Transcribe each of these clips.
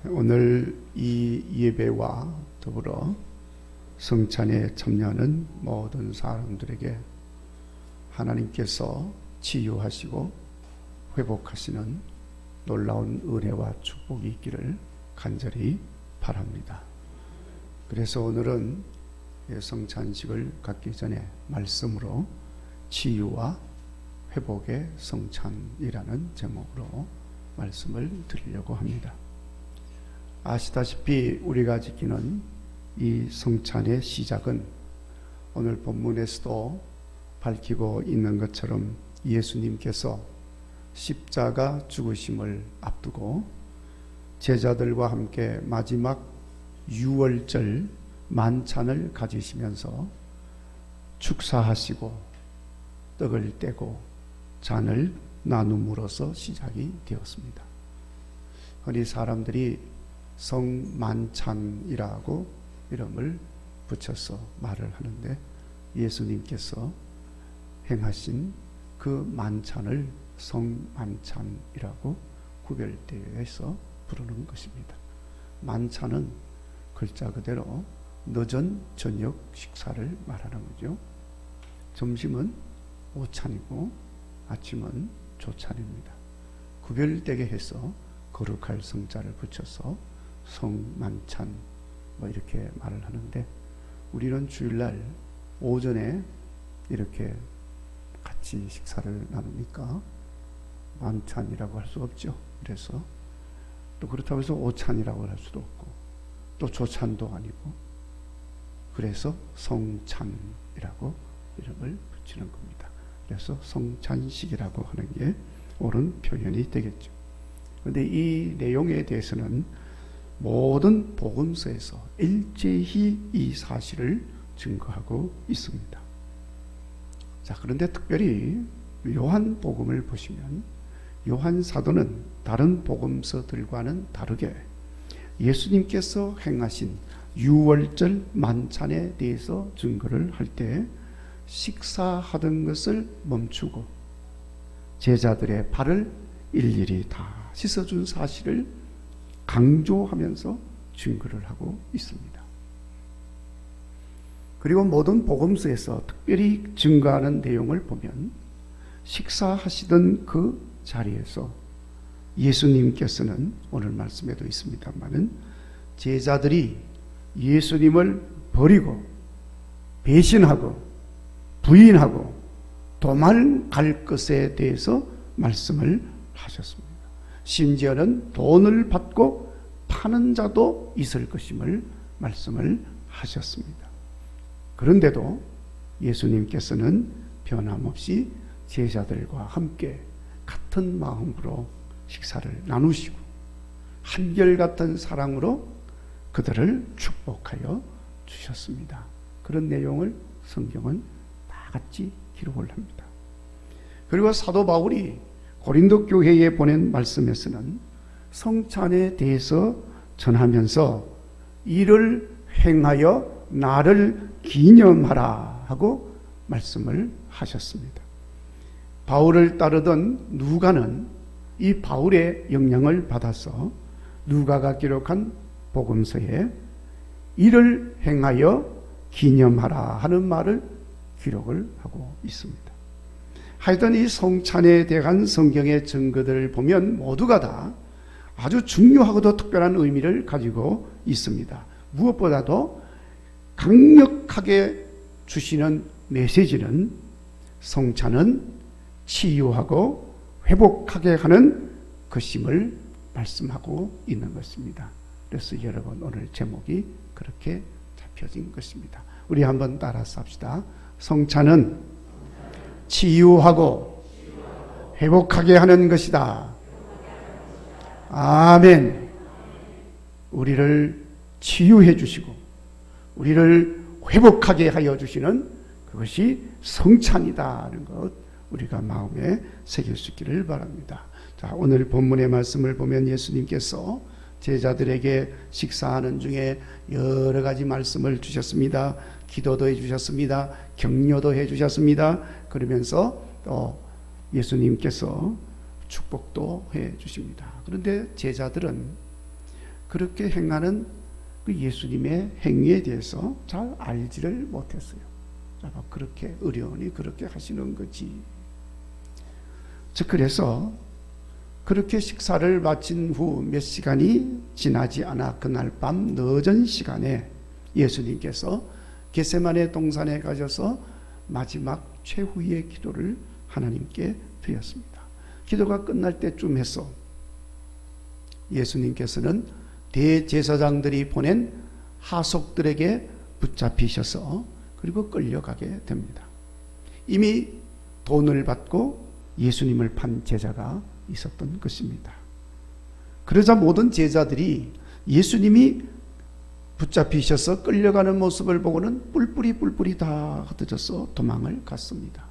오늘 이 예배와 더불어 성찬에 참여하는 모든 사람들에게 하나님께서 치유하시고 회복하시는 놀라운 은혜와 축복이 있기를 간절히 바랍니다. 그래서 오늘은 성찬식을 갖기 전에 말씀으로 치유와 회복의 성찬이라는 제목으로 말씀을 드리려고 합니다. 아시다시피 우리가 지키는 이 성찬의 시작은 오늘 본문에서도 밝히고 있는 것처럼 예수님께서 십자가 죽으심을 앞두고 제자들과 함께 마지막 유월절 만찬을 가지시면서 축사하시고 떡을 떼고 잔을 나눔으로써 시작이 되었습니다. 흔히 사람들이 성만찬이라고 이름을 붙여서 말을 하는데 예수님께서 행하신 그 만찬을 성만찬이라고 구별되어서 부르는 것입니다. 만찬은 글자 그대로 늦은 저녁 식사를 말하는 거죠. 점심은 오찬이고 아침은 조찬입니다. 구별되게 해서 거룩할 성자를 붙여서 성만찬 이렇게 말을 하는데, 우리는 주일날 오전에 이렇게 같이 식사를 나누니까 만찬이라고 할 수 없죠. 그래서 또 그렇다고 해서 오찬이라고 할 수도 없고 또 조찬도 아니고, 그래서 성찬이라고 이름을 붙이는 겁니다. 그래서 성찬식이라고 하는 게 옳은 표현이 되겠죠. 그런데 이 내용에 대해서는 모든 복음서에서 일제히 이 사실을 증거하고 있습니다. 자, 그런데 특별히 요한복음을 보시면 요한 사도는 다른 복음서들과는 다르게 예수님께서 행하신 유월절 만찬에 대해서 증거를 할 때 식사하던 것을 멈추고 제자들의 발을 일일이 다 씻어준 사실을 강조하면서 증거를 하고 있습니다. 그리고 모든 복음서에서 특별히 증거하는 내용을 보면 식사하시던 그 자리에서 예수님께서는 오늘 말씀에도 있습니다만은 제자들이 예수님을 버리고 배신하고 부인하고 도망갈 것에 대해서 말씀을 하셨습니다. 심지어는 돈을 받고 파는 자도 있을 것임을 말씀을 하셨습니다. 그런데도 예수님께서는 변함없이 제자들과 함께 같은 마음으로 식사를 나누시고 한결같은 사랑으로 그들을 축복하여 주셨습니다. 그런 내용을 성경은 다 같이 기록을 합니다. 그리고 사도 바울이 고린도 교회에 보낸 말씀에서는 성찬에 대해서 전하면서 이를 행하여 나를 기념하라 하고 말씀을 하셨습니다. 바울을 따르던 누가는 이 바울의 영향을 받아서 누가가 기록한 복음서에 이를 행하여 기념하라 하는 말을 기록을 하고 있습니다. 하여튼 이 성찬에 대한 성경의 증거들을 보면 모두가 다 아주 중요하고도 특별한 의미를 가지고 있습니다. 무엇보다도 강력하게 주시는 메시지는 성찬은 치유하고 회복하게 하는 것임을 말씀하고 있는 것입니다. 그래서 여러분 오늘 제목이 그렇게 잡혀진 것입니다. 우리 한번 따라서 합시다. 성찬은 치유하고 회복하게 하는 것이다. 아멘. 우리를 치유해 주시고 우리를 회복하게 하여 주시는 그것이 성찬이다는 것 우리가 마음에 새길 수 있기를 바랍니다. 자, 오늘 본문의 말씀을 보면 예수님께서 제자들에게 식사하는 중에 여러 가지 말씀을 주셨습니다. 기도도 해주셨습니다. 격려도 해주셨습니다. 그러면서 또 예수님께서 축복도 해주십니다. 그런데 제자들은 그렇게 행하는 그 예수님의 행위에 대해서 잘 알지를 못했어요. 그렇게 어려우니 그렇게 하시는 거지. 그래서 그렇게 식사를 마친 후 몇 시간이 지나지 않아 그날 밤 늦은 시간에 예수님께서 겟세마네 동산에 가셔서 마지막 최후의 기도를 하나님께 드렸습니다. 기도가 끝날 때쯤 해서 예수님께서는 대제사장들이 보낸 하속들에게 붙잡히셔서 그리고 끌려가게 됩니다. 이미 돈을 받고 예수님을 판 제자가 있었던 것입니다. 그러자 모든 제자들이 예수님이 붙잡히셔서 끌려가는 모습을 보고는 뿔뿔이 다 흩어져서 도망을 갔습니다.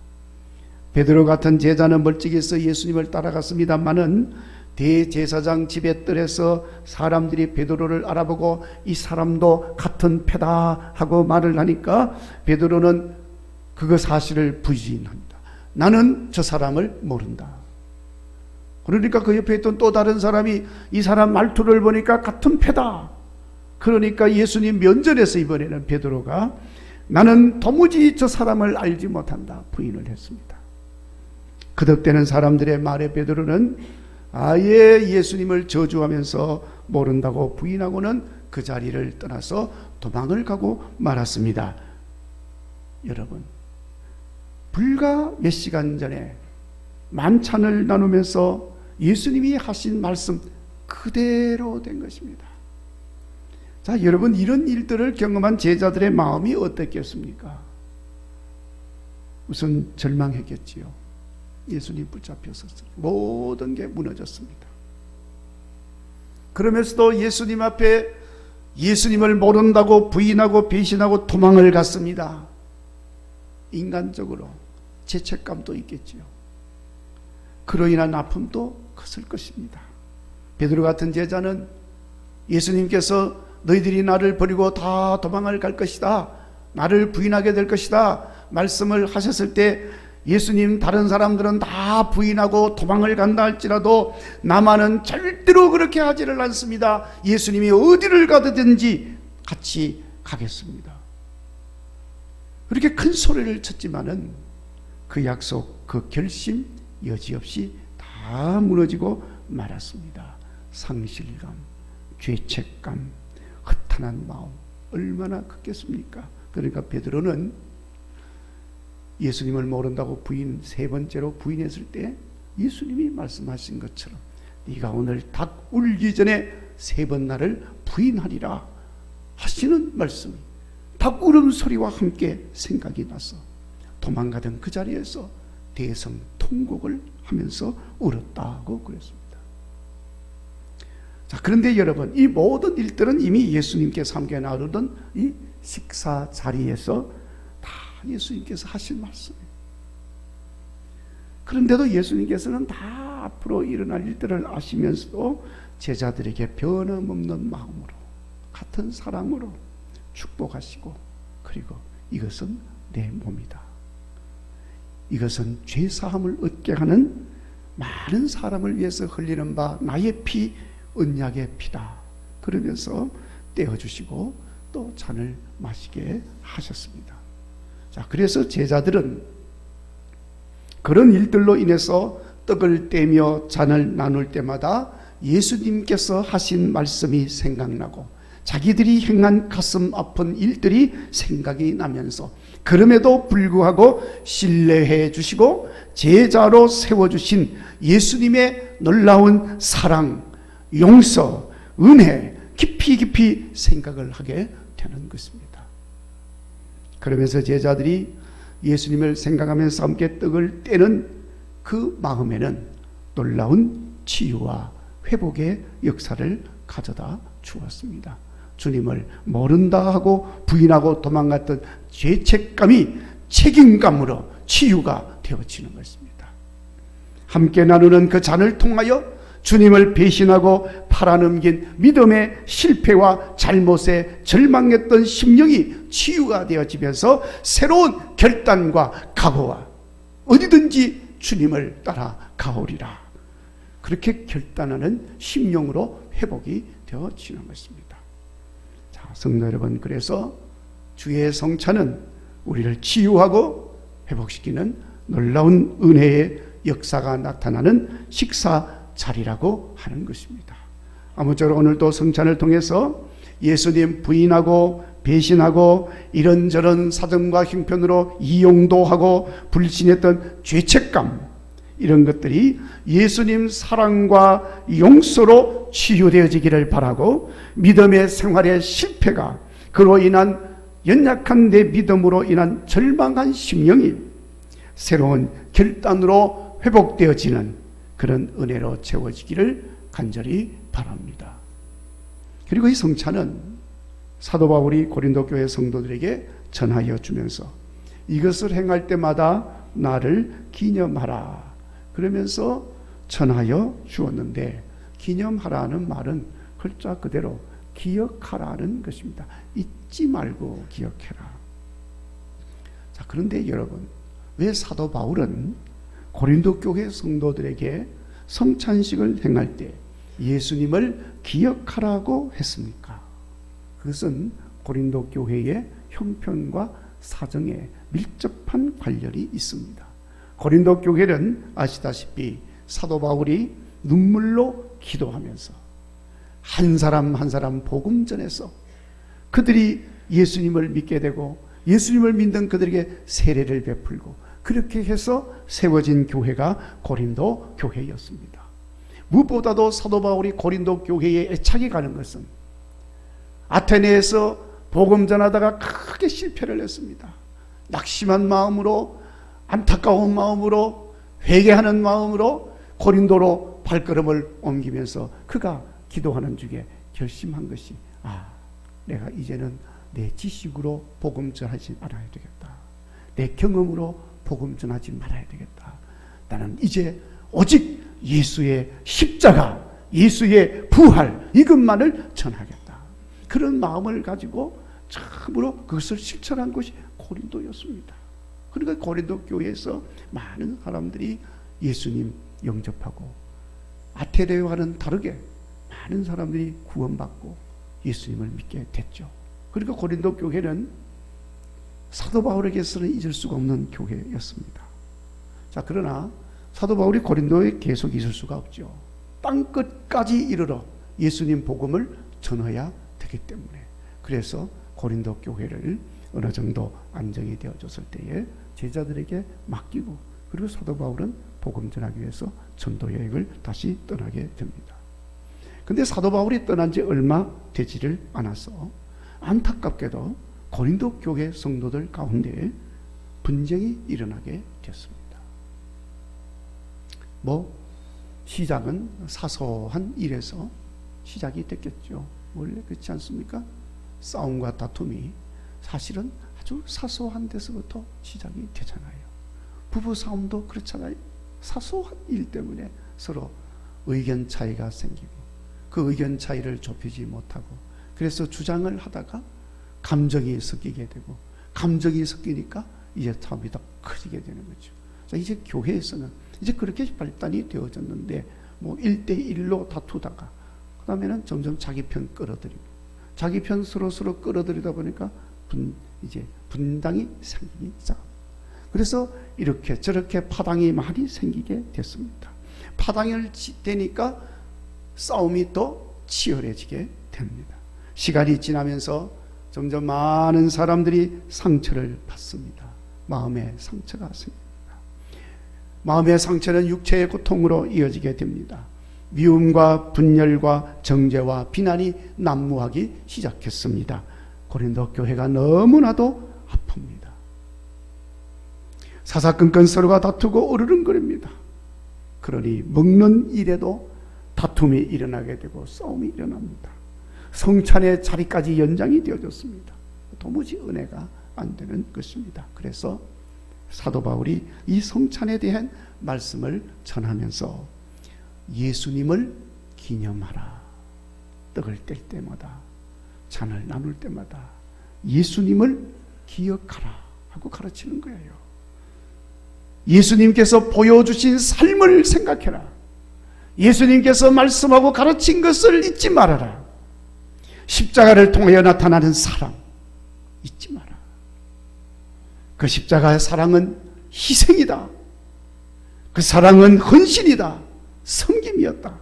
베드로 같은 제자는 멀찍이서 예수님을 따라갔습니다마는 대제사장 집의 뜰에서 사람들이 베드로를 알아보고 이 사람도 같은 패다 하고 말을 하니까 베드로는 그거 사실을 부인합니다. 나는 저 사람을 모른다. 그러니까 그 옆에 있던 또 다른 사람이 이 사람 말투를 보니까 같은 패다. 그러니까 예수님 면전에서 이번에는 베드로가 나는 도무지 저 사람을 알지 못한다 부인을 했습니다. 거듭되는 사람들의 말에 베드로는 아예 예수님을 저주하면서 모른다고 부인하고는 그 자리를 떠나서 도망을 가고 말았습니다. 여러분, 불과 몇 시간 전에 만찬을 나누면서 예수님이 하신 말씀 그대로 된 것입니다. 자, 여러분, 이런 일들을 경험한 제자들의 마음이 어땠겠습니까? 우선 절망했겠지요. 예수님 붙잡혔었어요. 모든 게 무너졌습니다. 그러면서도 예수님 앞에 예수님을 모른다고 부인하고 배신하고 도망을 갔습니다. 인간적으로 죄책감도 있겠지요. 그로 인한 아픔도 컸을 것입니다. 베드로 같은 제자는 예수님께서 너희들이 나를 버리고 다 도망을 갈 것이다, 나를 부인하게 될 것이다 말씀을 하셨을 때 예수님 다른 사람들은 다 부인하고 도망을 간다 할지라도 나만은 절대로 그렇게 하지를 않습니다. 예수님이 어디를 가든지 같이 가겠습니다. 그렇게 큰 소리를 쳤지만은 그 약속, 그 결심 여지없이 다 무너지고 말았습니다. 상실감, 죄책감, 허탄한 마음 얼마나 컸겠습니까? 그러니까 베드로는 예수님을 모른다고 세 번째로 부인했을 때 예수님이 말씀하신 것처럼 네가 오늘 닭 울기 전에 3번 나를 부인하리라 하시는 말씀이 닭 울음소리와 함께 생각이 나서 도망가던 그 자리에서 대성통곡을 하면서 울었다고 그랬습니다. 자, 그런데 여러분, 이 모든 일들은 이미 예수님께서 함께 나누던 이 식사 자리에서 다 예수님께서 하신 말씀이에요. 그런데도 예수님께서는 다 앞으로 일어날 일들을 아시면서도 제자들에게 변함없는 마음으로 같은 사랑으로 축복하시고, 그리고 이것은 내 몸이다, 이것은 죄사함을 얻게 하는 많은 사람을 위해서 흘리는 바 나의 피, 언약의 피다 그러면서 떼어주시고 또 잔을 마시게 하셨습니다. 자, 그래서 제자들은 그런 일들로 인해서 떡을 떼며 잔을 나눌 때마다 예수님께서 하신 말씀이 생각나고 자기들이 행한 가슴 아픈 일들이 생각이 나면서 그럼에도 불구하고 신뢰해 주시고 제자로 세워주신 예수님의 놀라운 사랑, 용서, 은혜 깊이 생각을 하게 되는 것입니다. 그러면서 제자들이 예수님을 생각하면서 함께 떡을 떼는 그 마음에는 놀라운 치유와 회복의 역사를 가져다 주었습니다. 주님을 모른다 하고 부인하고 도망갔던 죄책감이 책임감으로 치유가 되어지는 것입니다. 함께 나누는 그 잔을 통하여 주님을 배신하고 팔아넘긴 믿음의 실패와 잘못에 절망했던 심령이 치유가 되어지면서 새로운 결단과 각오와 어디든지 주님을 따라 가오리라, 그렇게 결단하는 심령으로 회복이 되어지는 것입니다. 자, 성도 여러분, 그래서 주의 성찬은 우리를 치유하고 회복시키는 놀라운 은혜의 역사가 나타나는 식사 자리라고 하는 것입니다. 아무쪼록 오늘도 성찬을 통해서 예수님 부인하고 배신하고 이런저런 사정과 형편으로 이용도 하고 불신했던 죄책감, 이런 것들이 예수님 사랑과 용서로 치유되어지기를 바라고, 믿음의 생활의 실패가 그로 인한 연약한 내 믿음으로 인한 절망한 심령이 새로운 결단으로 회복되어지는 그런 은혜로 채워지기를 간절히 바랍니다. 그리고 이 성찬은 사도 바울이 고린도 교회 성도들에게 전하여 주면서 이것을 행할 때마다 나를 기념하라 그러면서 전하여 주었는데, 기념하라는 말은 글자 그대로 기억하라는 것입니다. 잊지 말고 기억해라. 자, 그런데 여러분, 왜 사도 바울은 고린도 교회 성도들에게 성찬식을 행할 때 예수님을 기억하라고 했습니까? 그것은 고린도 교회의 형편과 사정에 밀접한 관련이 있습니다. 고린도 교회는 아시다시피 사도 바울이 눈물로 기도하면서 한 사람 한 사람 복음 전해서 그들이 예수님을 믿게 되고 예수님을 믿는 그들에게 세례를 베풀고 그렇게 해서 세워진 교회가 고린도 교회였습니다. 무엇보다도 사도 바울이 고린도 교회에 애착이 가는 것은 아테네에서 복음 전하다가 크게 실패를 했습니다. 낙심한 마음으로, 안타까운 마음으로, 회개하는 마음으로 고린도로 발걸음을 옮기면서 그가 기도하는 중에 결심한 것이, 내가 이제는 내 지식으로 복음 전하지 말아야 되겠다. 내 경험으로 복음 전하지 말아야 되겠다. 나는 이제 오직 예수의 십자가, 예수의 부활, 이것만을 전하겠다. 그런 마음을 가지고 참으로 그것을 실천한 것이 고린도였습니다. 그러니까 고린도 교회에서 많은 사람들이 예수님 영접하고 아테네와는 다르게 많은 사람들이 구원받고 예수님을 믿게 됐죠. 그러니까 고린도 교회는 사도 바울에게서는 잊을 수가 없는 교회였습니다. 자, 그러나 사도 바울이 고린도에 계속 있을 수가 없죠. 땅끝까지 이르러 예수님 복음을 전해야 되기 때문에, 그래서 고린도 교회를 어느 정도 안정이 되어졌을 때에 제자들에게 맡기고, 그리고 사도 바울은 복음 전하기 위해서 전도 여행을 다시 떠나게 됩니다. 근데 사도 바울이 떠난 지 얼마 되지를 않아서 안타깝게도 고린도 교회 성도들 가운데 분쟁이 일어나게 됐습니다. 시작은 사소한 일에서 시작이 됐겠죠. 원래 그렇지 않습니까? 싸움과 다툼이 사실은 아주 사소한 데서부터 시작이 되잖아요. 부부 싸움도 그렇잖아요. 사소한 일 때문에 서로 의견 차이가 생기고 그 의견 차이를 좁히지 못하고, 그래서 주장을 하다가 감정이 섞이게 되고, 감정이 섞이니까 이제 싸움이 더 커지게 되는 거죠. 자, 이제 교회에서는 이제 그렇게 발단이 되어졌는데 1대1로 다투다가 그 다음에는 점점 자기 편 끌어들이고, 자기 편 서로 끌어들이다 보니까 이제 분당이 생기기 시작합니다. 그래서 이렇게 저렇게 파당이 많이 생기게 됐습니다. 파당을 되니까 싸움이 더 치열해지게 됩니다. 시간이 지나면서 점점 많은 사람들이 상처를 받습니다. 마음의 상처가 생깁니다. 마음의 상처는 육체의 고통으로 이어지게 됩니다. 미움과 분열과 정죄와 비난이 난무하기 시작했습니다. 고린도 교회가 너무나도 아픕니다. 사사건건 서로가 다투고 으르렁거립니다. 그러니 먹는 일에도 다툼이 일어나게 되고 싸움이 일어납니다. 성찬의 자리까지 연장이 되어졌습니다. 도무지 은혜가 안 되는 것입니다. 그래서 사도 바울이 이 성찬에 대한 말씀을 전하면서 예수님을 기념하라. 떡을 뗄 때마다, 잔을 나눌 때마다 예수님을 기억하라 하고 가르치는 거예요. 예수님께서 보여주신 삶을 생각해라. 예수님께서 말씀하고 가르친 것을 잊지 말아라. 십자가를 통하여 나타나는 사랑 잊지 마라. 그 십자가의 사랑은 희생이다. 그 사랑은 헌신이다. 섬김이었다.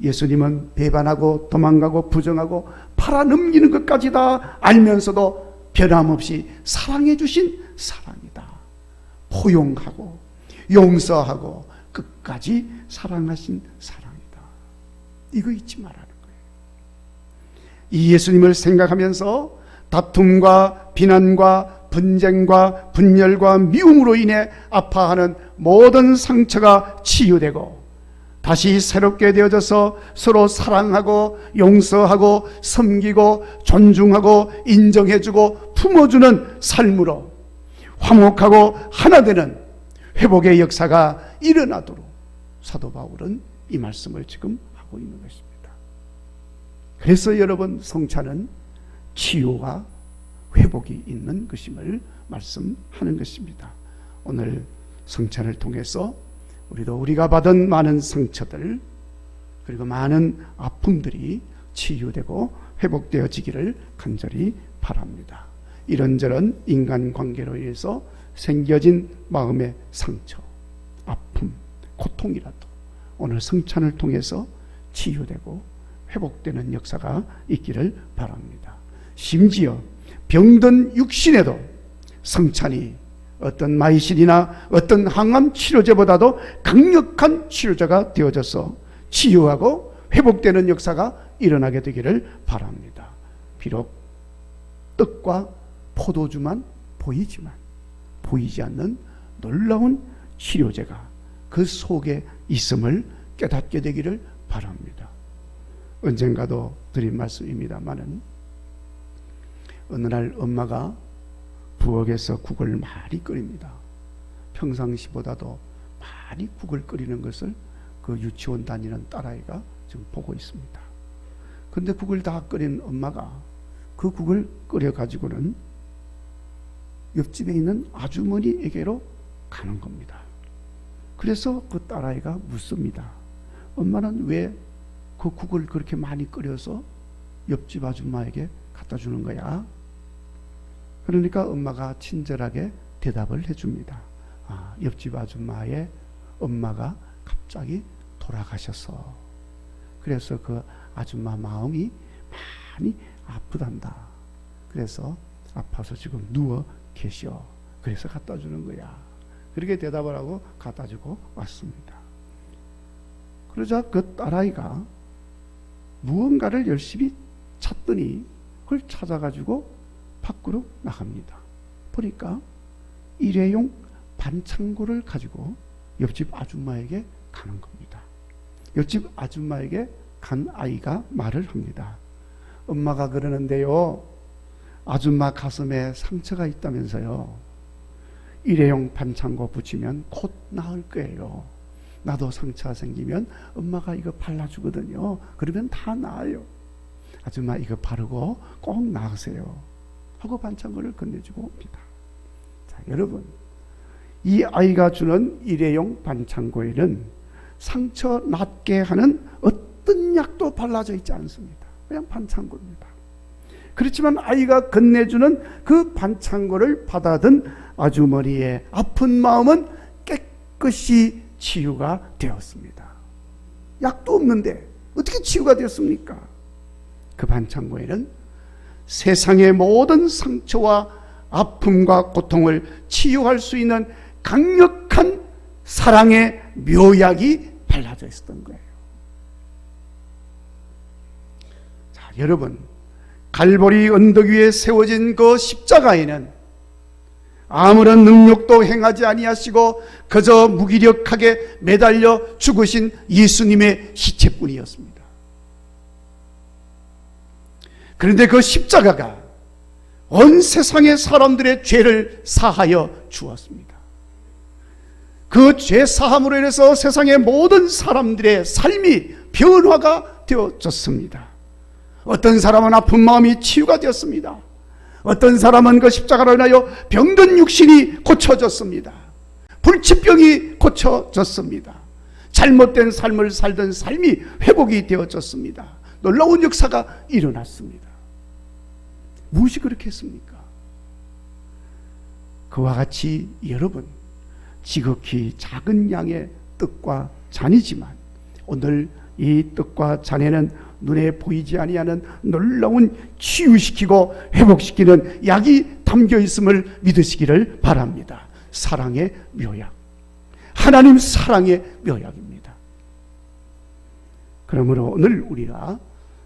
예수님은 배반하고 도망가고 부정하고 팔아넘기는 것까지 다 알면서도 변함없이 사랑해 주신 사랑이다. 포용하고 용서하고 끝까지 사랑하신 사랑이다. 이거 잊지 말라는 거예요. 이 예수님을 생각하면서 다툼과 비난과 분쟁과 분열과 미움으로 인해 아파하는 모든 상처가 치유되고 다시 새롭게 되어져서 서로 사랑하고 용서하고 섬기고 존중하고 인정해주고 품어주는 삶으로 화목하고 하나 되는 회복의 역사가 일어나도록 사도 바울은 이 말씀을 지금 하고 있는 것입니다. 그래서 여러분, 성찬은 치유와 회복이 있는 것임을 말씀하는 것입니다. 오늘 성찬을 통해서 우리가 받은 많은 상처들 그리고 많은 아픔들이 치유되고 회복되어지기를 간절히 바랍니다. 이런저런 인간관계로 인해서 생겨진 마음의 상처, 아픔, 고통이라도 오늘 성찬을 통해서 치유되고 회복되는 역사가 있기를 바랍니다. 심지어 병든 육신에도 성찬이 어떤 마이신이나 어떤 항암 치료제보다도 강력한 치료제가 되어져서 치유하고 회복되는 역사가 일어나게 되기를 바랍니다. 비록 떡과 포도주만 보이지만 보이지 않는 놀라운 치료제가 그 속에 있음을 깨닫게 되기를 바랍니다. 언젠가도 드린 말씀입니다마는 어느 날 엄마가 부엌에서 국을 많이 끓입니다. 평상시보다도 많이 국을 끓이는 것을 그 유치원 다니는 딸아이가 지금 보고 있습니다. 근데 국을 다 끓인 엄마가 그 국을 끓여가지고는 옆집에 있는 아주머니에게로 가는 겁니다. 그래서 그 딸아이가 묻습니다. 엄마는 왜 그 국을 그렇게 많이 끓여서 옆집 아줌마에게 갖다 주는 거야? 그러니까 엄마가 친절하게 대답을 해줍니다. 옆집 아줌마의 엄마가 갑자기 돌아가셔서 그래서 그 아줌마 마음이 많이 아프단다. 그래서 아파서 지금 누워 계셔. 그래서 갖다 주는 거야. 그렇게 대답을 하고 갖다 주고 왔습니다. 그러자 그 딸아이가 무언가를 열심히 찾더니 그걸 찾아가지고 밖으로 나갑니다. 보니까 일회용 반창고를 가지고 옆집 아줌마에게 가는 겁니다. 옆집 아줌마에게 간 아이가 말을 합니다. 엄마가 그러는데요, 아줌마 가슴에 상처가 있다면서요. 일회용 반창고 붙이면 곧 나을 거예요. 나도 상처가 생기면 엄마가 이거 발라주거든요. 그러면 다 나아요. 아줌마 이거 바르고 꼭 나으세요. 하고 반창고를 건네주고 옵니다. 자, 여러분, 이 아이가 주는 일회용 반창고에는 상처 낫게 하는 어떤 약도 발라져 있지 않습니다. 그냥 반창고입니다. 그렇지만 아이가 건네주는 그 반창고를 받아든 아주머니의 아픈 마음은 깨끗이 치유가 되었습니다. 약도 없는데 어떻게 치유가 되었습니까? 그 반창고에는 세상의 모든 상처와 아픔과 고통을 치유할 수 있는 강력한 사랑의 묘약이 발라져 있었던 거예요. 자, 여러분, 갈보리 언덕 위에 세워진 그 십자가에는 아무런 능력도 행하지 아니하시고 그저 무기력하게 매달려 죽으신 예수님의 시체뿐이었습니다. 그런데 그 십자가가 온 세상의 사람들의 죄를 사하여 주었습니다. 그 죄 사함으로 인해서 세상의 모든 사람들의 삶이 변화가 되어졌습니다. 어떤 사람은 아픈 마음이 치유가 되었습니다. 어떤 사람은 그 십자가로 인하여 병든 육신이 고쳐졌습니다. 불치병이 고쳐졌습니다. 잘못된 삶을 살던 삶이 회복이 되어졌습니다. 놀라운 역사가 일어났습니다. 무엇이 그렇게 했습니까? 그와 같이 여러분, 지극히 작은 양의 떡과 잔이지만 오늘 이 떡과 잔에는 눈에 보이지 아니하는 놀라운 치유시키고 회복시키는 약이 담겨 있음을 믿으시기를 바랍니다. 사랑의 묘약, 하나님 사랑의 묘약입니다. 그러므로 오늘 우리가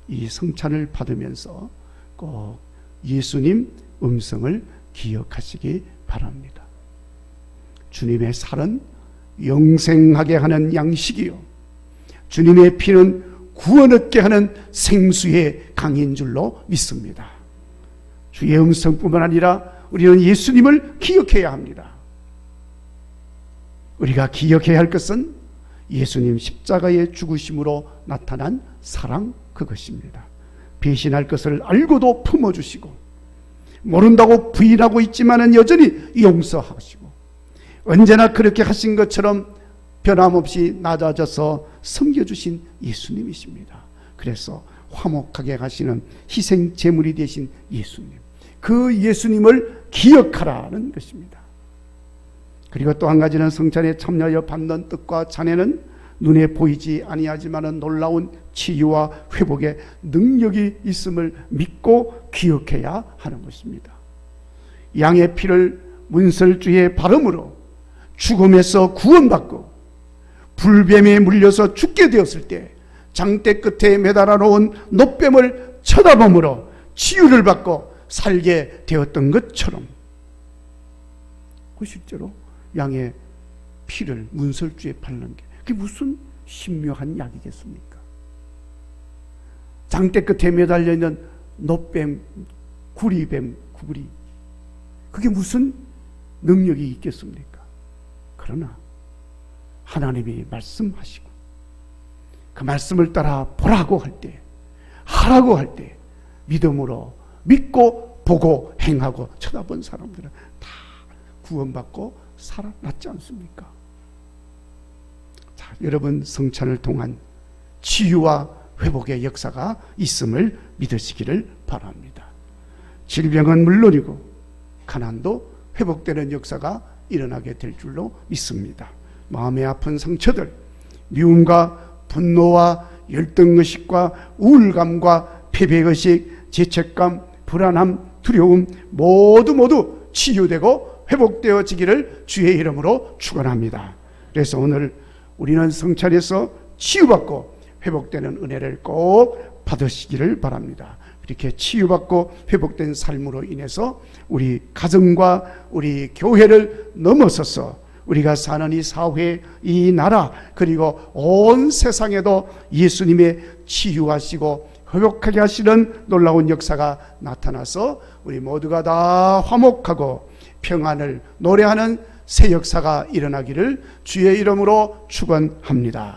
이 성찬을 받으면서 꼭 예수님 음성을 기억하시기 바랍니다. 주님의 살은 영생하게 하는 양식이요, 주님의 피는 구원 얻게 하는 생수의 강인 줄로 믿습니다. 주의 음성뿐만 아니라 우리는 예수님을 기억해야 합니다. 우리가 기억해야 할 것은 예수님 십자가의 죽으심으로 나타난 사랑, 그것입니다. 배신할 것을 알고도 품어주시고, 모른다고 부인하고 있지만은 여전히 용서하시고, 언제나 그렇게 하신 것처럼 변함없이 낮아져서 섬겨주신 예수님이십니다. 그래서 화목하게 하시는 희생 제물이 되신 예수님, 그 예수님을 기억하라는 것입니다. 그리고 또 한 가지는 성찬에 참여하여 받는 떡과 잔에는 눈에 보이지 아니하지만은 놀라운 치유와 회복의 능력이 있음을 믿고 기억해야 하는 것입니다. 양의 피를 문설주에 바름으로 죽음에서 구원받고 불뱀에 물려서 죽게 되었을 때 장대 끝에 매달아 놓은 놋뱀을 쳐다봄으로 치유를 받고 살게 되었던 것처럼, 그 실제로 양의 피를 문설주에 바르는 게 그게 무슨 신묘한 약이겠습니까? 장대 끝에 매달려 있는 놋뱀, 구리뱀, 구리, 그게 무슨 능력이 있겠습니까? 그러나 하나님이 말씀하시고 그 말씀을 따라 보라고 할 때, 하라고 할 때 믿음으로 믿고 보고 행하고 쳐다본 사람들은 다 구원받고 살아났지 않습니까? 자, 여러분, 성찬을 통한 치유와 회복의 역사가 있음을 믿으시기를 바랍니다. 질병은 물론이고 가난도 회복되는 역사가 일어나게 될 줄로 믿습니다. 마음의 아픈 상처들, 미움과 분노와 열등의식과 우울감과 패배의식, 죄책감, 불안함, 두려움 모두 치유되고 회복되어지기를 주의 이름으로 축원합니다. 그래서 오늘 우리는 성찬에서 치유받고 회복되는 은혜를 꼭 받으시기를 바랍니다. 이렇게 치유받고 회복된 삶으로 인해서 우리 가정과 우리 교회를 넘어서서 우리가 사는 이 사회, 이 나라, 그리고 온 세상에도 예수님의 치유하시고 회복하게 하시는 놀라운 역사가 나타나서 우리 모두가 다 화목하고 평안을 노래하는 새 역사가 일어나기를 주의 이름으로 축원합니다.